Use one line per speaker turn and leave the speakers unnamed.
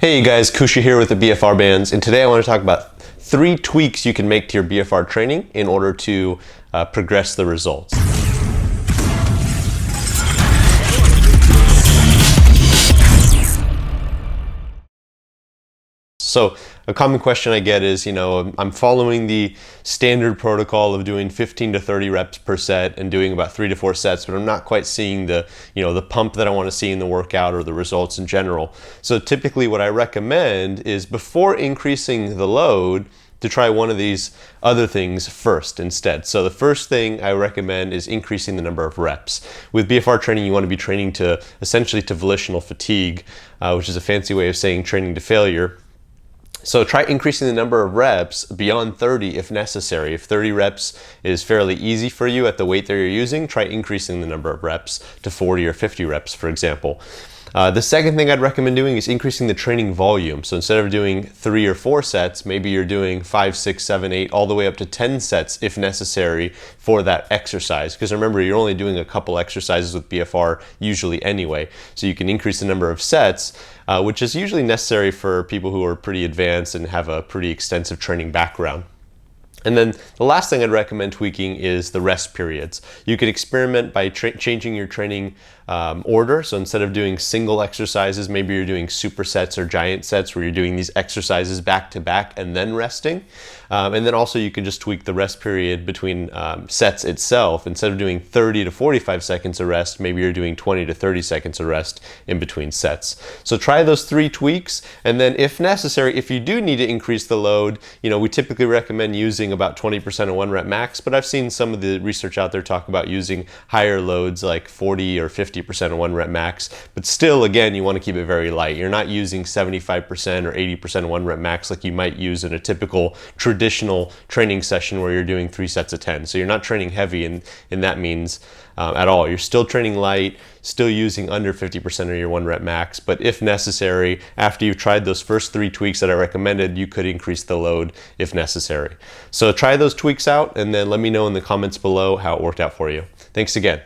Hey you guys, Kusha here with the BFR bands, and today I want to talk about 3 tweaks you can make to your BFR training in order to progress the results. So a common question I get is, I'm following the standard protocol of doing 15 to 30 reps per set and doing about 3 to 4 sets, but I'm not quite seeing the pump that I want to see in the workout or the results in general. So typically what I recommend is before increasing the load, to try one of these other things first instead. So the first thing I recommend is increasing the number of reps. With BFR training, you want to be training to essentially to volitional fatigue, which is a fancy way of saying training to failure. So try increasing the number of reps beyond 30 if necessary. If 30 reps is fairly easy for you at the weight that you're using, try increasing the number of reps to 40 or 50 reps, for example. The second thing I'd recommend doing is increasing the training volume. So instead of doing 3 or 4 sets, maybe you're doing 5, 6, 7, 8, all the way up to 10 sets if necessary for that exercise. Because remember, you're only doing a couple exercises with BFR usually anyway. So you can increase the number of sets, which is usually necessary for people who are pretty advanced and have a pretty extensive training background. And then the last thing I'd recommend tweaking is the rest periods. You could experiment by changing your training order. So instead of doing single exercises, maybe you're doing supersets or giant sets where you're doing these exercises back to back and then resting. And then also you can just tweak the rest period between sets itself. Instead of doing 30 to 45 seconds of rest, maybe you're doing 20 to 30 seconds of rest in between sets. So try those 3 tweaks, and then if necessary, if you do need to increase the load, we typically recommend using about 20% of 1 rep max, but I've seen some of the research out there talk about using higher loads like 40 or 50% of 1 rep max, but still, again, you want to keep it very light. You're not using 75% or 80% of 1 rep max like you might use in a typical traditional training session where you're doing 3 sets of 10. So you're not training heavy and that means at all. You're still training light, still using under 50% of your 1 rep max, but if necessary, after you've tried those first 3 tweaks that I recommended, you could increase the load if necessary. So try those tweaks out and then let me know in the comments below how it worked out for you. Thanks again.